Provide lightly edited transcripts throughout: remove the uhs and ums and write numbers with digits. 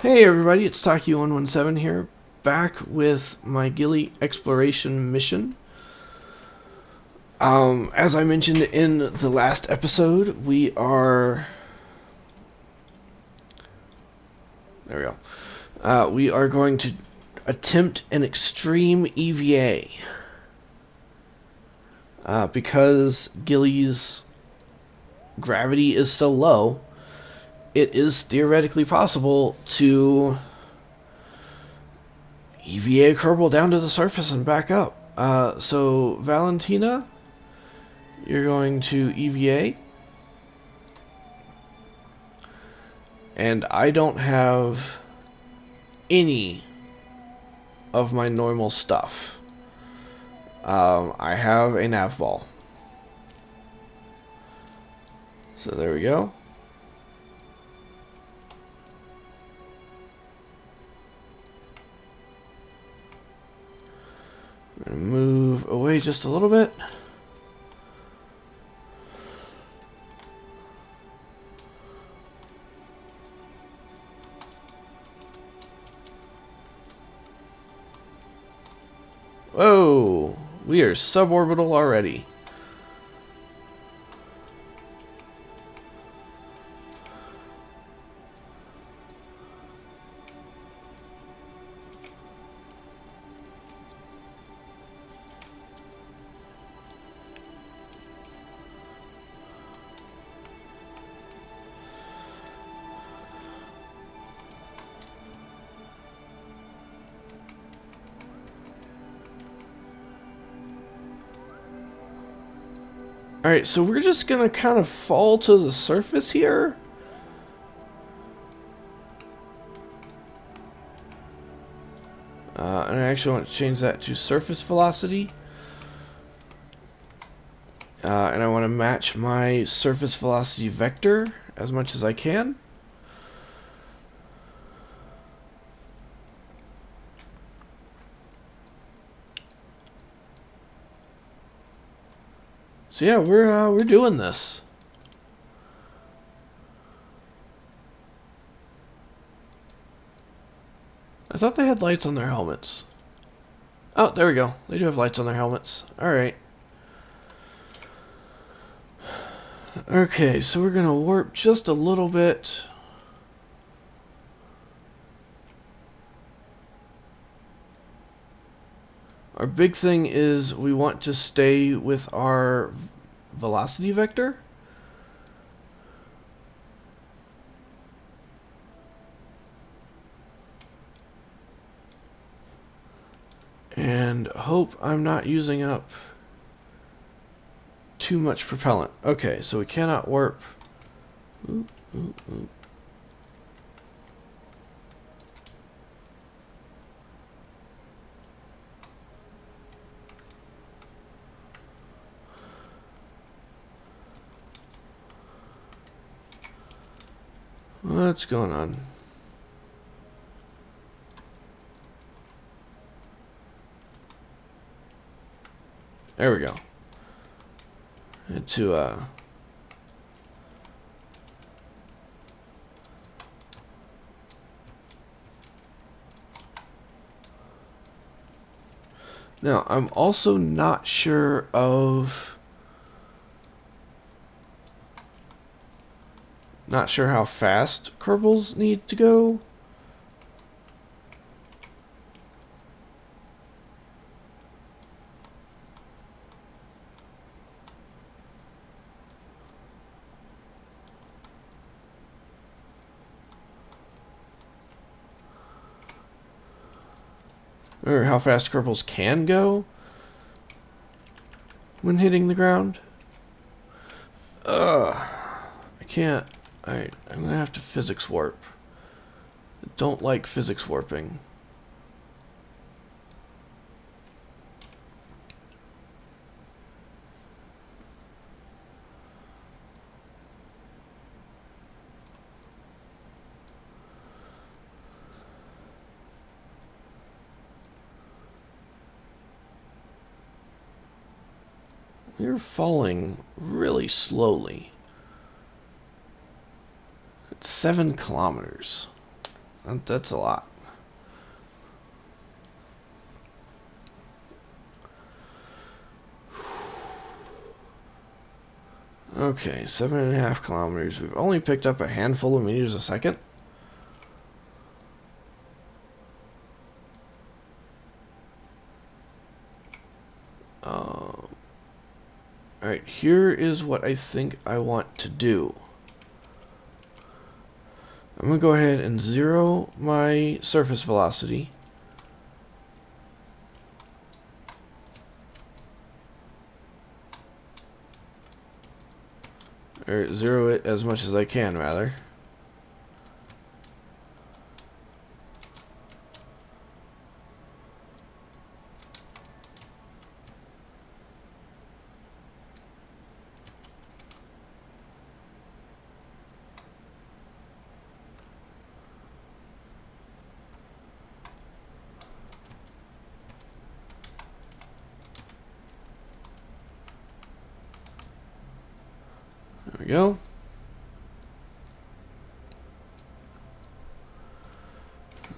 Hey everybody, it's Taki117 here, back with my Gilly exploration mission. As I mentioned in the last episode, we are... There we go. We are going to attempt an extreme EVA. Because Gilly's gravity is so low, it is theoretically possible to EVA a Kerbal down to the surface and back up. So Valentina, you're going to EVA. And I don't have any of my normal stuff. I have a nav ball. So there we go. I'm going to move away just a little bit. Whoa, we are suborbital already. Alright, so we're just gonna kind of fall to the surface here. And I actually want to change that to surface velocity. And I want to match my surface velocity vector as much as I can. So yeah, we're doing this. I thought they had lights on their helmets. Oh, there we go. They do have lights on their helmets. Alright. Okay, so we're gonna warp just a little bit. Our big thing is we want to stay with our velocity vector. And hope I'm not using up too much propellant. Okay, so we cannot warp. Ooh, ooh, ooh. What's going on? There we go. And to now I'm also not sure how fast Kerbals need to go. Or how fast Kerbals can go when hitting the ground. I can't. I'm gonna have to physics warp. I don't like physics warping. We're falling really slowly. It's 7 kilometers. That's a lot. Okay, 7.5 kilometers. We've only picked up a handful of meters a second. Alright, here is what I think I want to do. I'm going to go ahead and 0 my surface velocity. Or 0 it as much as I can, rather. There we go.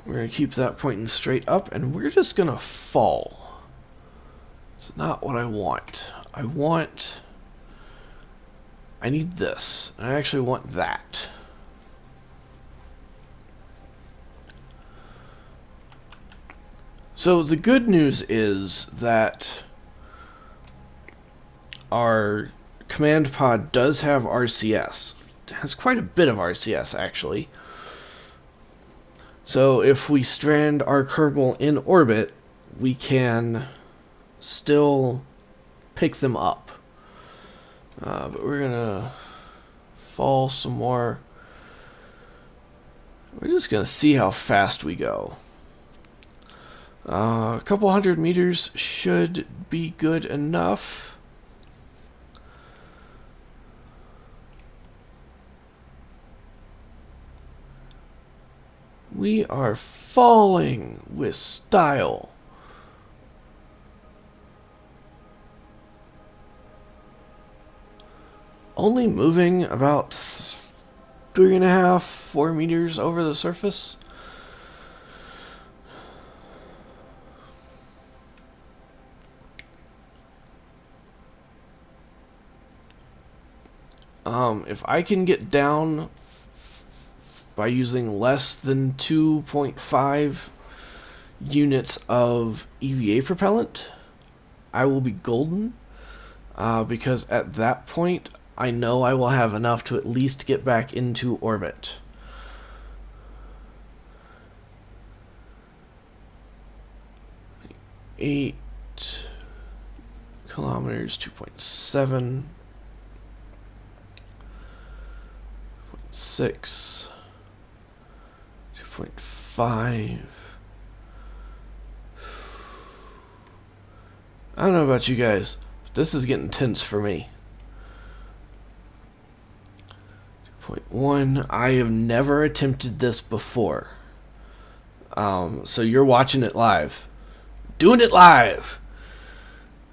We're going to keep that pointing straight up, and we're just going to fall. It's not what I want. I need this. I actually want that. So the good news is that our command pod does have RCS. It has quite a bit of RCS, actually. So if we strand our Kerbal in orbit, we can still pick them up. But we're gonna fall some more. We're just gonna see how fast we go. A couple hundred meters should be good enough. We are falling with style. Only moving about 3.5, 4 meters over the surface. If I can get down by using less than 2.5 units of EVA propellant, I will be golden, because at that point I know I will have enough to at least get back into orbit. Eight kilometers, 2.7, 6, 2.5. I don't know about you guys, but this is getting tense for me. 2.1. I have never attempted this before. So you're watching it live. Doing it live!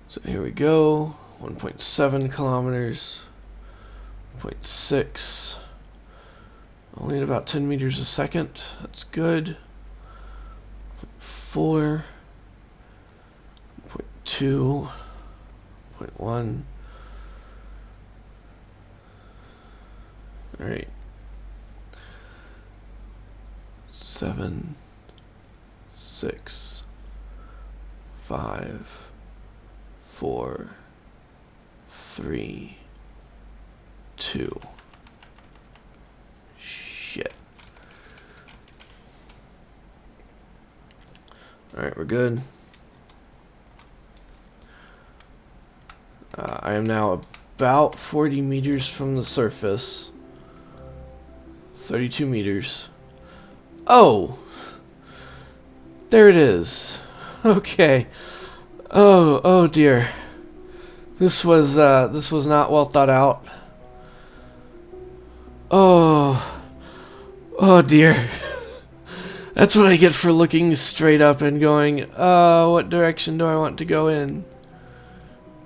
So here we go. 1.7 kilometers. 0.6. Only at about 10 meters a second. That's good. 0.4. 0.2. 0.1. Alright. 7, 6, 5, 4, 3, 2. Shit. Alright, we're good. I am now about 40 meters from the surface. 32 meters. Oh! There it is. Okay. Oh dear. This was not well thought out. Oh dear. That's what I get for looking straight up and going, what direction do I want to go in?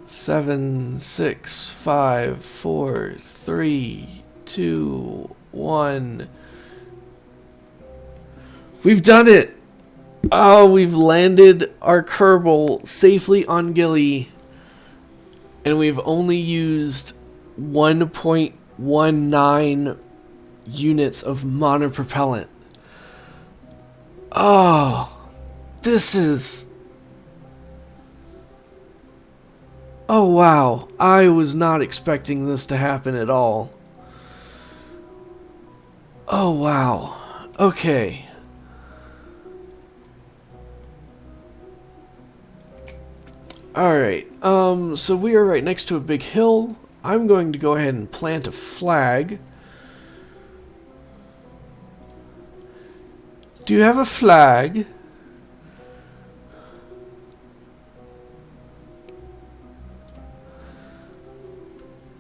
7, 6, 5, 4, 3, 2, 1. We've done it! Oh, we've landed our Kerbal safely on Gilly. And we've only used 1.19 units of monopropellant. Oh, this is... Oh wow, I was not expecting this to happen at all. Oh wow, okay. Alright, so we are right next to a big hill. I'm going to go ahead and plant a flag. Do you have a flag?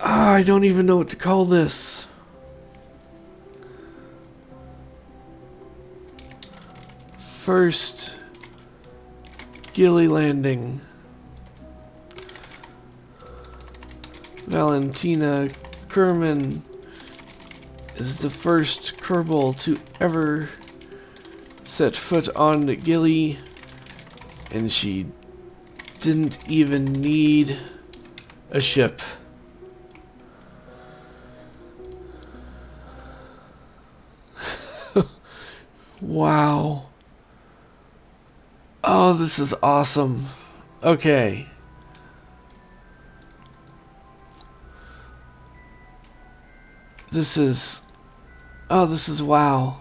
I don't even know what to call this. First Gilly landing. Valentina Kerman is the first Kerbal to ever set foot on Gilly, and she didn't even need a ship. Wow. Oh, this is awesome. Okay. This is... Oh, this is wow.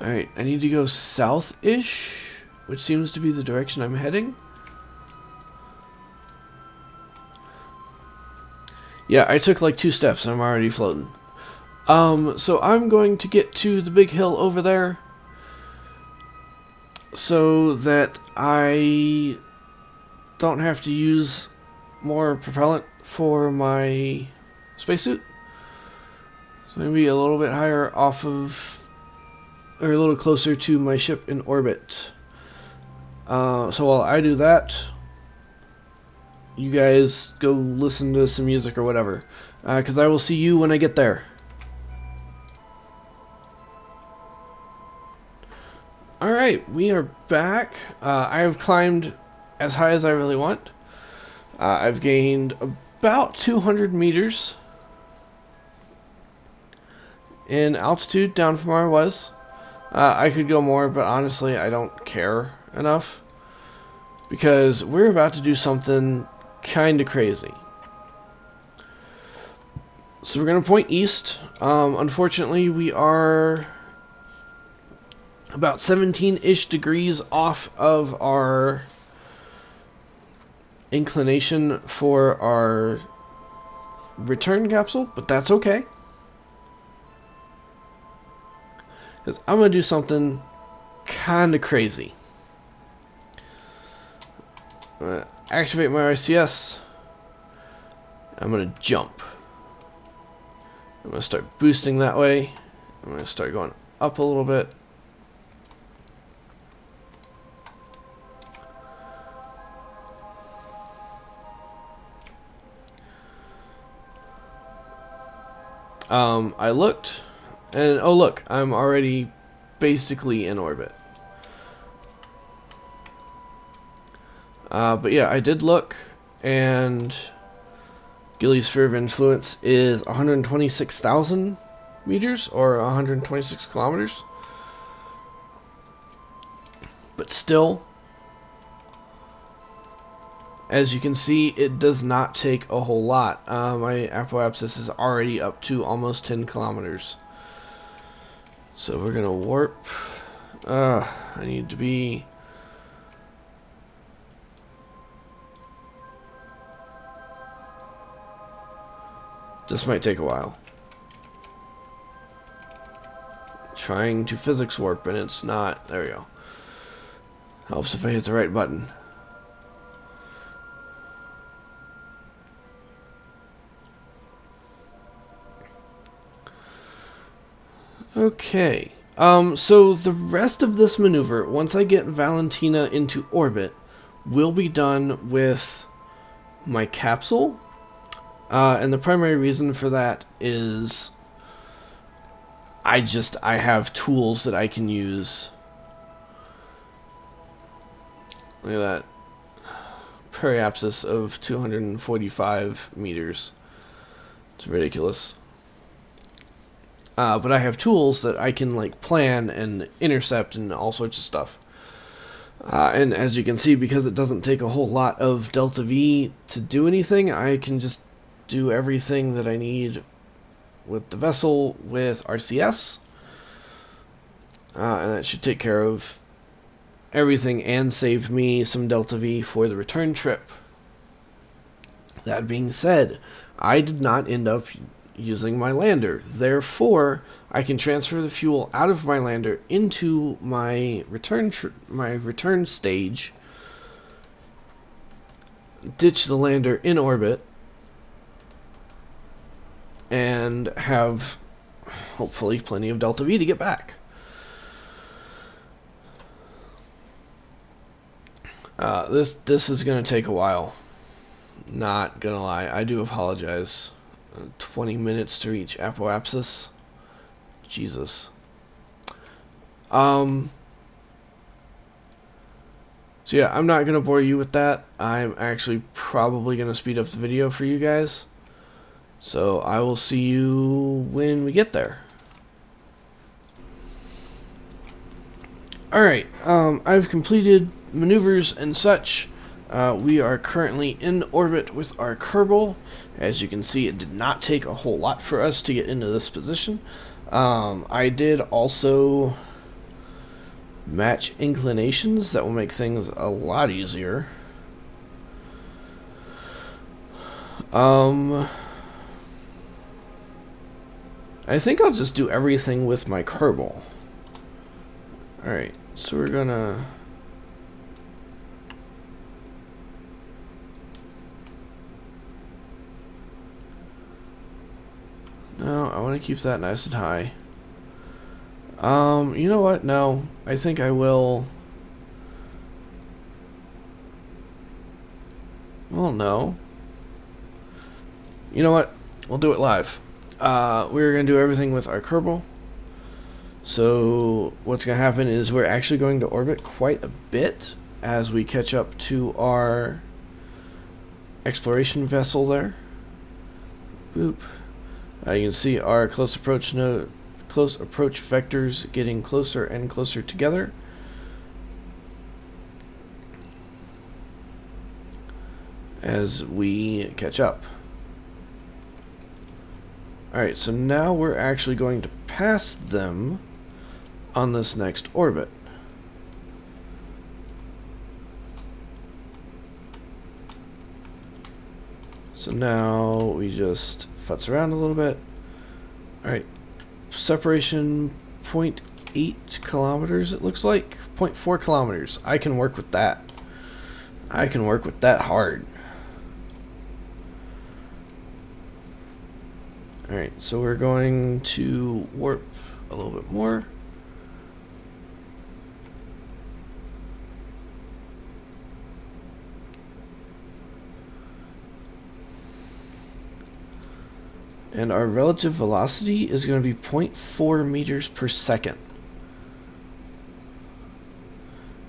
Alright, I need to go south-ish, which seems to be the direction I'm heading. Yeah, I took like 2 steps and I'm already floating. So I'm going to get to the big hill over there so that I don't have to use more propellant for my spacesuit. So maybe a little bit higher off of, or a little closer to my ship in orbit. So while I do that, you guys go listen to some music or whatever, because I will see you when I get there. Alright, we are back. I have climbed as high as I really want. I've gained about 200 meters in altitude down from where I was. I could go more, but honestly, I don't care enough, because we're about to do something kind of crazy. So we're going to point east. Unfortunately, we are about 17-ish degrees off of our inclination for our return capsule, but that's okay. Because I'm going to do something kind of crazy. I'm going to activate my RCS. I'm going to jump. I'm going to start boosting that way. I'm going to start going up a little bit. I looked, and oh look, I'm already basically in orbit. But yeah, I did look, and Gilly's sphere of influence is 126,000 meters, or 126 kilometers. But still, as you can see, it does not take a whole lot. My apoapsis is already up to almost 10 kilometers. So we're gonna warp. I need to be... This might take a while. Trying to physics warp and it's not. There we go. Helps if I hit the right button. Okay. So the rest of this maneuver, once I get Valentina into orbit, will be done with my capsule. And the primary reason for that is I have tools that I can use. Look at that. Periapsis of 245 meters. It's ridiculous. But I have tools that I can like plan and intercept and all sorts of stuff. And as you can see, because it doesn't take a whole lot of delta V to do anything, I can just do everything that I need with the vessel with RCS. And that should take care of everything and save me some delta V for the return trip. That being said, I did not end up using my lander. Therefore, I can transfer the fuel out of my lander into my return stage, ditch the lander in orbit, and have hopefully plenty of delta V to get back. This is going to take a while. Not gonna lie, I do apologize. 20 minutes to reach Apoapsis. Jesus. So yeah, I'm not gonna bore you with that. I'm actually probably gonna speed up the video for you guys. So I will see you when we get there. Alright, I've completed maneuvers and such. We are currently in orbit with our Kerbal. As you can see, it did not take a whole lot for us to get into this position. I did also match inclinations. That will make things a lot easier. I think I'll just do everything with my Kerbal. Alright, so we're gonna... No, I want to keep that nice and high. You know what? No, I think I will... Well, no. You know what? We'll do it live. We're going to do everything with our Kerbal. So, what's going to happen is we're actually going to orbit quite a bit as we catch up to our exploration vessel there. Boop. You can see our close approach vectors getting closer and closer together. As we catch up. Alright, so now we're actually going to pass them on this next orbit. So now we just futz around a little bit. Alright, separation 0.8 kilometers it looks like. 0.4 kilometers. I can work with that. I can work with that hard. Alright, so we're going to warp a little bit more. And our relative velocity is going to be 0.4 meters per second.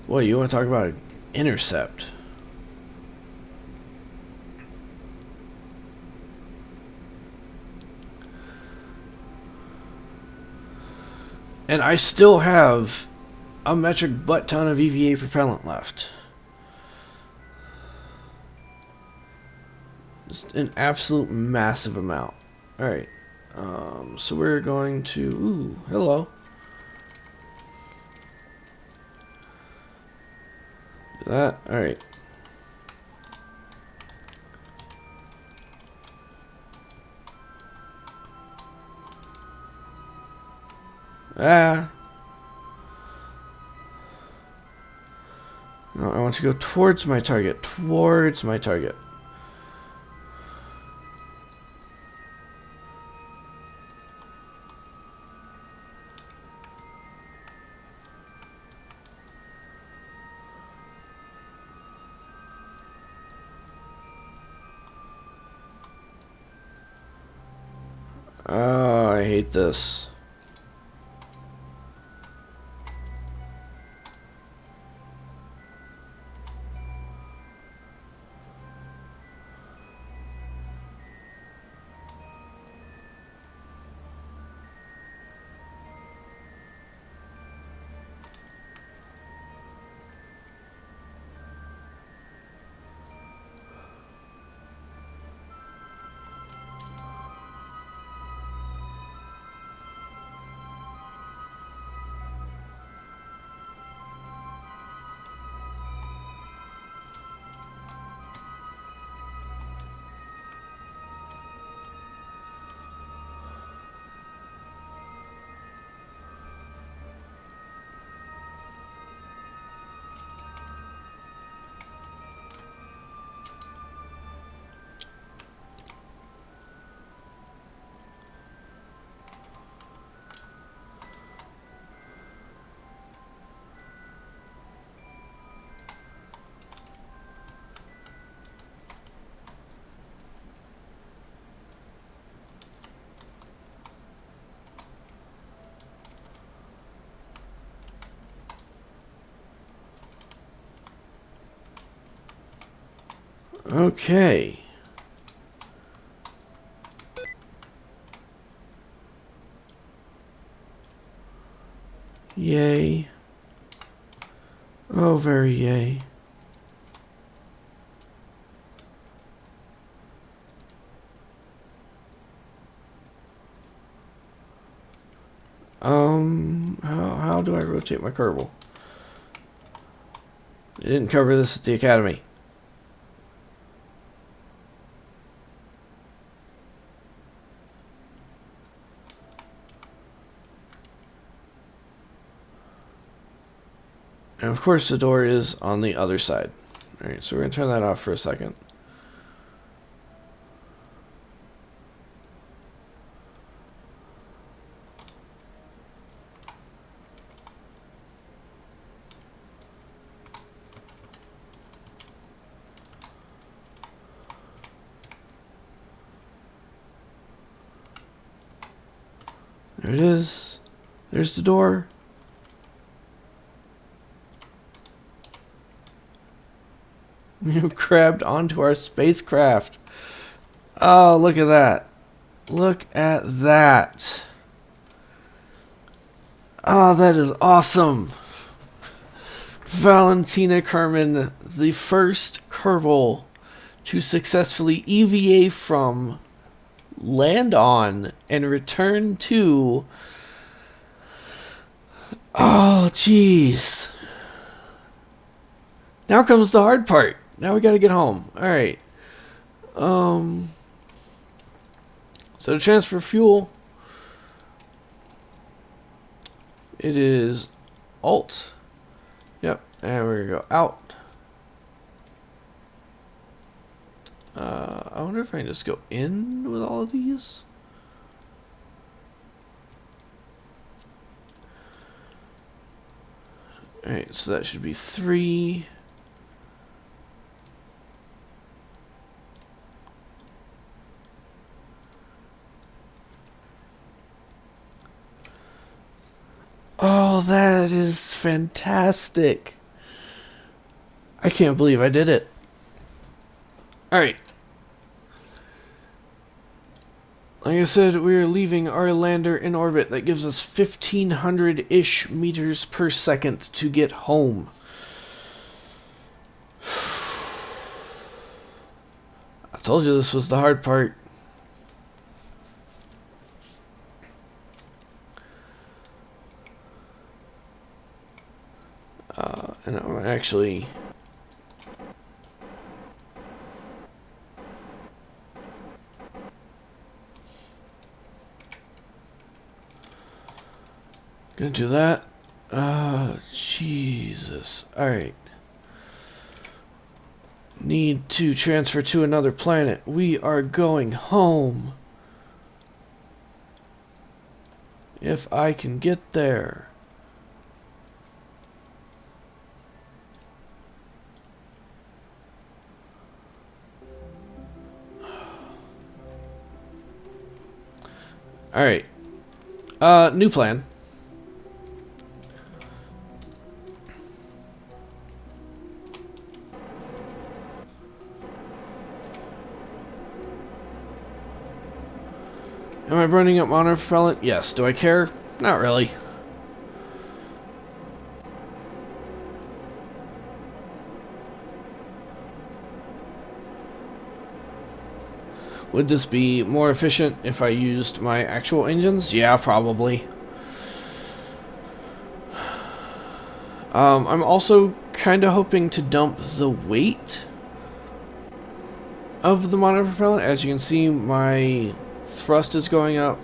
Boy, you want to talk about an intercept. And I still have a metric butt ton of EVA propellant left. Just an absolute massive amount. Alright, so we're going to... Ooh, hello. Do that, alright. Ah. No, I want to go towards my target. Towards my target. Oh, I hate this. Okay. Yay. Oh, very yay. How do I rotate my Kerbal? I didn't cover this at the academy. And of course the door is on the other side. Alright, so we're going to turn that off for a second. There it is. There's the door. We grabbed onto our spacecraft. Oh, look at that. Look at that. Oh, that is awesome. Valentina Carmen, the first Kerbal to successfully EVA from, land on, and return to... Oh, jeez. Now comes the hard part. Now we gotta get home. Alright. So to transfer fuel, it is Alt. Yep, and we're gonna go out. I wonder if I can just go in with all of these. Alright, so that should be 3. Oh, that is fantastic. I can't believe I did it. Alright. Like I said, we are leaving our lander in orbit. That gives us 1,500-ish meters per second to get home. I told you this was the hard part. And I'm actually... gonna do that. Jesus. Alright. Need to transfer to another planet. We are going home. If I can get there. Alright. New plan. Am I burning up monitor propellant? Yes. Do I care? Not really. Would this be more efficient if I used my actual engines? Yeah, probably. I'm also kind of hoping to dump the weight of the monitor propellant. As you can see, my thrust is going up,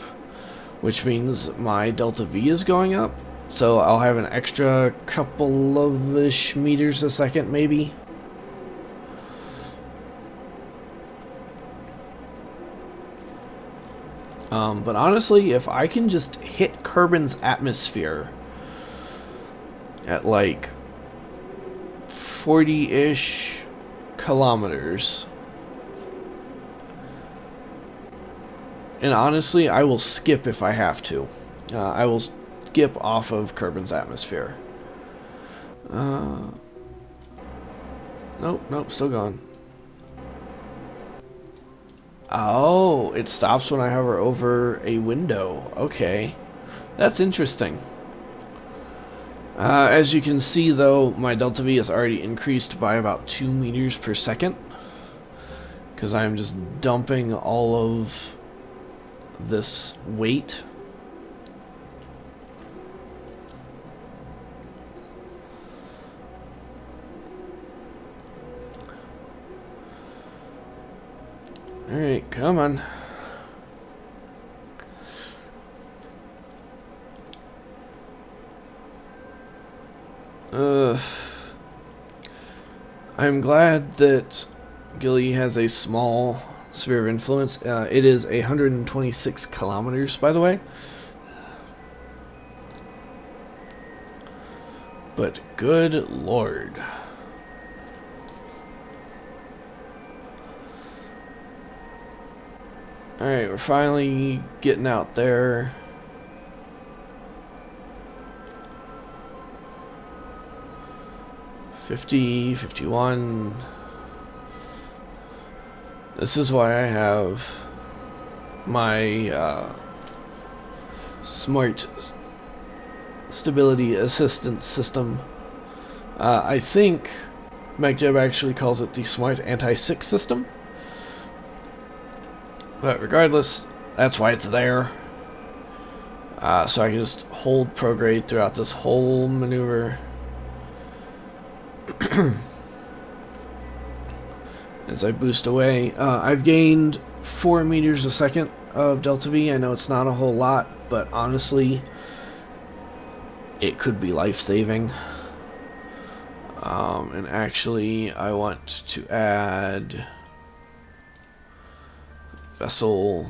which means my delta V is going up. So I'll have an extra couple of ish meters a second, maybe. But honestly, if I can just hit Kerbals' atmosphere at like 40-ish kilometers, and honestly, I will skip if I have to. I will skip off of Kerbals' atmosphere. Nope, still gone. Oh, it stops when I hover over a window. Okay. That's interesting. As you can see, though, my delta V is already increased by about 2 meters per second. Because I'm just dumping all of this weight. Alright, come on. I'm glad that Gilly has a small sphere of influence. It is 126 kilometers, by the way. But good lord. Alright, we're finally getting out there. $50, $51. This is why I have my smart stability assistance system. I think MacJeb actually calls it the smart anti-sick system. But regardless, that's why it's there. So I can just hold prograde throughout this whole maneuver. As I boost away. I've gained 4 meters a second of delta V. I know it's not a whole lot, but honestly, it could be life-saving. And actually, I want to add vessel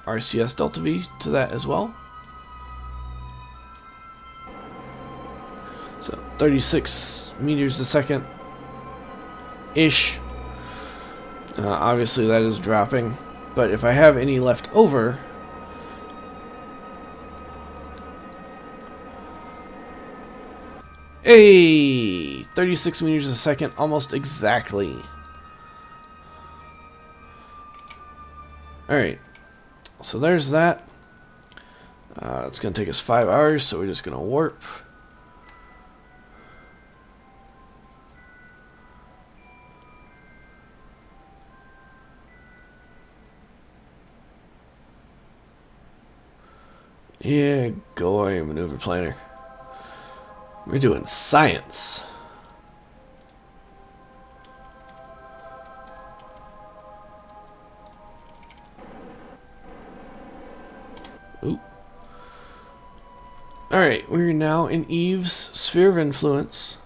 RCS delta V to that as well. So 36 meters a second ish. Obviously that is dropping, but if I have any left over, hey, 36 meters a second, almost exactly. Alright, so there's that. It's going to take us 5 hours, so we're just going to warp. Yeah, go away, maneuver planner. We're doing science. Oop. Alright, we're now in Eve's sphere of influence.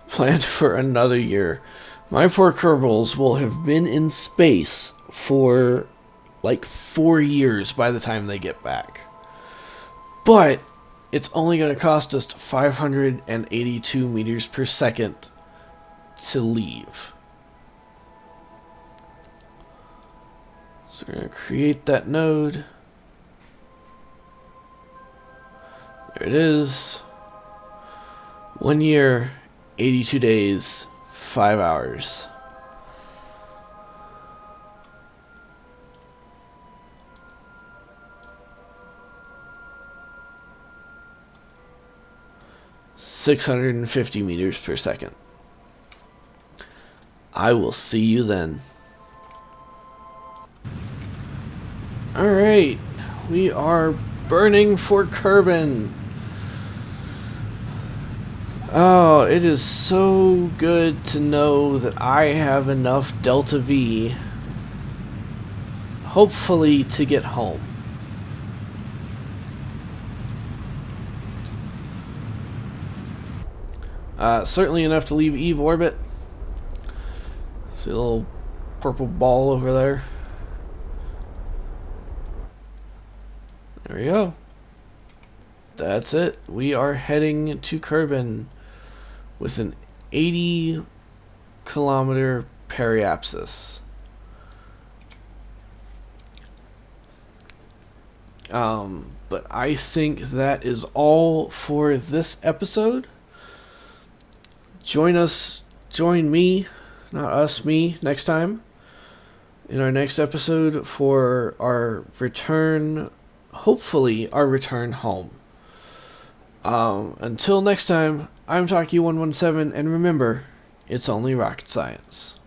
Planned for another year. My poor Kerbals will have been in space for like 4 years by the time they get back. But it's only going to cost us 582 meters per second to leave. So we're going to create that node. There it is. 1 year, 82 days, 5 hours. (650 meters per second). I will see you then. Alright, we are burning for Kerbin. Oh, it is so good to know that I have enough Delta V, hopefully, to get home. Certainly enough to leave Eve orbit. See a little purple ball over there. There we go. That's it. We are heading to Kerbin with an 80-kilometer periapsis. But I think that is all for this episode. Join me, not us, me, next time in our next episode for our return, hopefully our return home. Until next time, I'm Taki117, and remember, it's only rocket science.